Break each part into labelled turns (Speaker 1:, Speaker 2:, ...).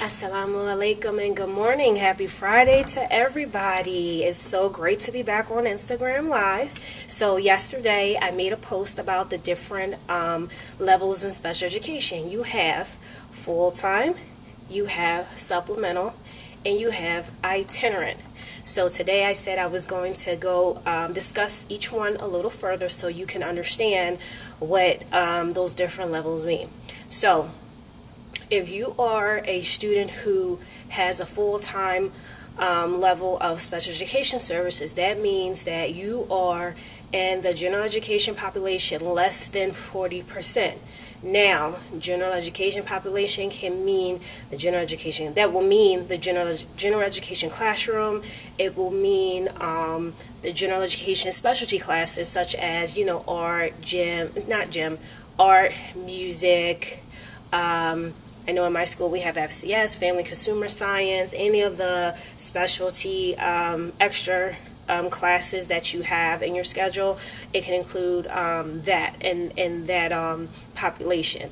Speaker 1: Assalamu alaikum and good morning. Happy Friday to everybody. It's so great to be back on Instagram Live. So yesterday I made a post about the different levels in special education. You have full-time, you have supplemental, and you have itinerant. So today I said I was going to go discuss each one a little further so you can understand what those different levels mean. So if you are a student who has a full-time level of special education services, that means that you are in the general education population less than 40%. Now, general education population can mean the general education. That will mean the general education classroom. It will mean the general education specialty classes such as, art, art, music. I know in my school we have FCS, Family Consumer Science, any of the specialty extra classes that you have in your schedule. It can include that in that population.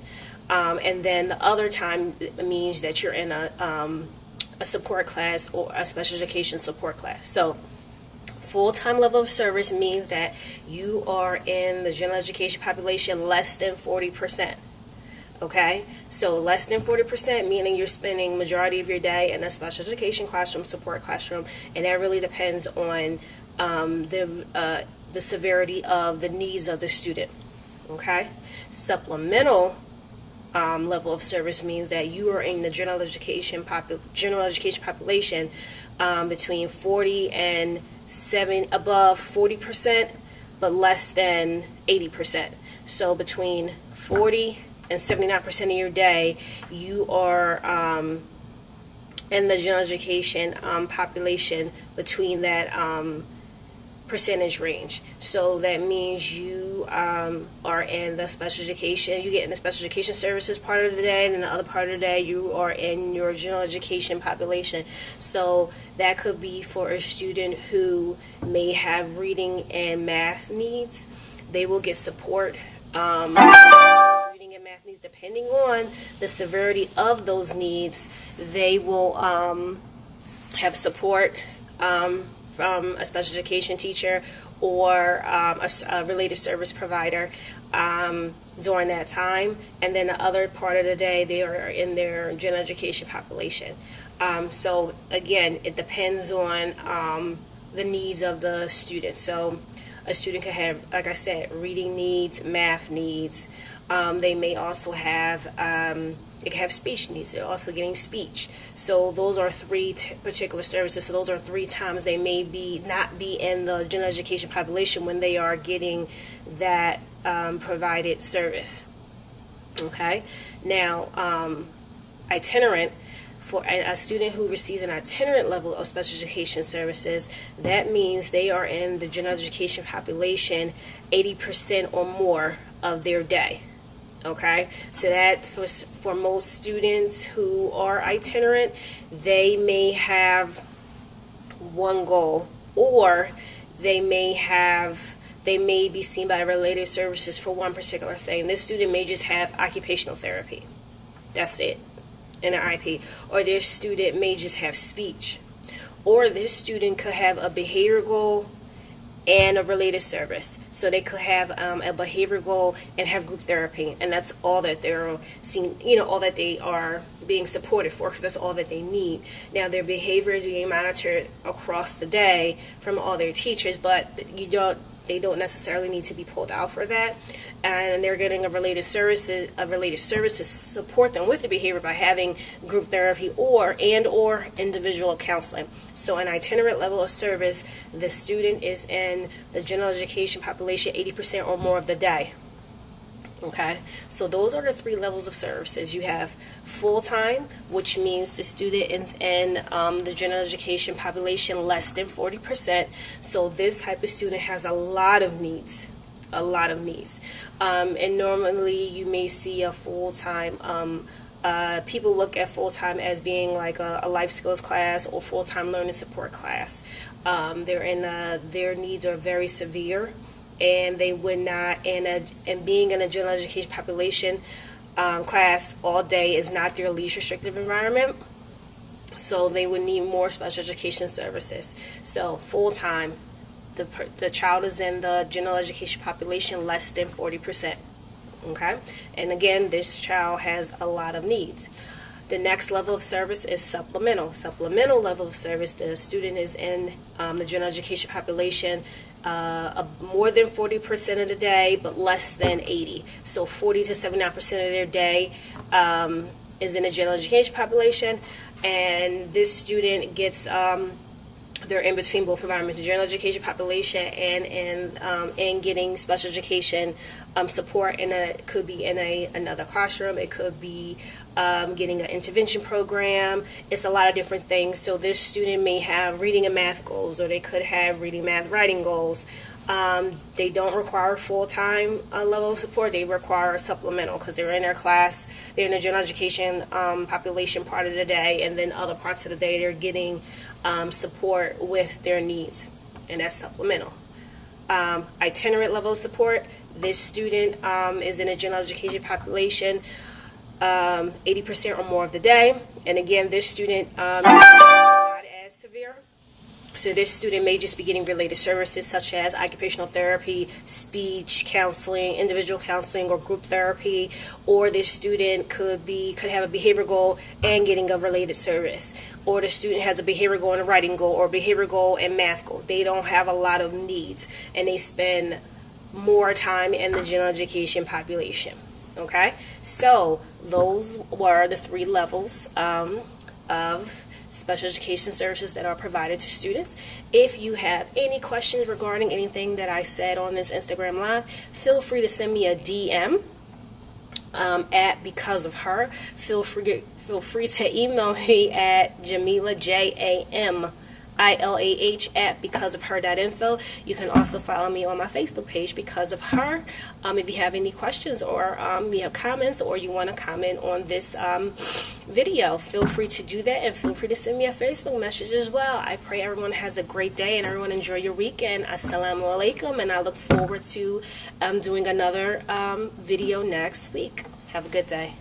Speaker 1: And then the other time means that you're in a support class or a special education support class. So full-time level of service means that you are in the general education population less than 40%. Okay, so less than 40%, meaning you're spending majority of your day in a special education classroom, support classroom, and that really depends on the severity of the needs of the student. Okay, supplemental level of service means that you are in the general education population between 40 and 7 above 40%, but less than 80%. So between 40 and 79% of your day, you are in the general education population between that percentage range. So that means you are in the special education, you get in the special education services part of the day, and then the other part of the day you are in your general education population. So that could be for a student who may have reading and math needs. They will get support reading and math needs, depending on the severity of those needs. They will have support from a special education teacher or a related service provider during that time. And then the other part of the day, they are in their general education population. So again, it depends on the needs of the student. So a student could have, like I said, reading needs, math needs. They may also have, they can have speech needs. They're also getting speech. So those are three particular services. So those are 3 times they may not be in the general education population when they are getting that provided service. Okay. Now, itinerant. For a student who receives an itinerant level of special education services, that means they are in the general education population 80% or more of their day. Okay, so that for most students who are itinerant, they may have one goal, or they may be seen by related services for one particular thing. This student may just have occupational therapy. That's it. In an IP, or this student may just have speech, or this student could have a behavior goal and a related service. So they could have a behavior goal and have group therapy, and that's all that they're seeing, all that they are being supported for, because that's all that they need. Now their behavior is being monitored across the day from all their teachers, but they don't necessarily need to be pulled out for that, and they're getting a related services to support them with the behavior by having group therapy or individual counseling. So an itinerant level of service, the student is in the general education population 80% or more of the day. Okay, so those are the 3 levels of services. You have full-time, which means the student is in the general education population less than 40%. So this type of student has a lot of needs. And normally you may see a full-time, people look at full-time as being like a life skills class or full-time learning support class. Their needs are very severe, and they would not, and being in a general education population class all day is not their least restrictive environment. So they would need more special education services. So full-time, the child is in the general education population less than 40%. Okay? And again, this child has a lot of needs. The next level of service is supplemental. Supplemental level of service, the student is in the general education population more than 40% of the day, but less than 80. So 40 to 79% of their day is in the general education population, and this student gets they're in between both environments, the general education population and getting special education support. And it could be in another classroom. It could be getting an intervention program. It's a lot of different things. So this student may have reading and math goals, or they could have reading, math, writing goals. They don't require full-time level of support. They require supplemental because they're in their class. They're in the general education population part of the day, and then other parts of the day they're getting support with their needs, and that's supplemental. Itinerant level of support. This student is in a general education population 80% or more of the day, and again, this student is not as severe. So this student may just be getting related services such as occupational therapy, speech counseling, individual counseling, or group therapy, or this student could have a behavior goal and getting a related service, or the student has a behavior goal and a writing goal, or behavior goal and math goal. They don't have a lot of needs, and they spend more time in the general education population. Okay, so those were the 3 levels of special education services that are provided to students. If you have any questions regarding anything that I said on this Instagram Live, feel free to send me a DM at Because of Her. Feel free to email me at Jamila, JAMILAH at becauseofher.info. You can also follow me on my Facebook page, Because of Her. If you have any questions, or you have comments, or you want to comment on this video, feel free to do that, and feel free to send me a Facebook message as well. I pray everyone has a great day and everyone enjoy your weekend. Assalamu alaikum, and I look forward to doing another video next week. Have a good day.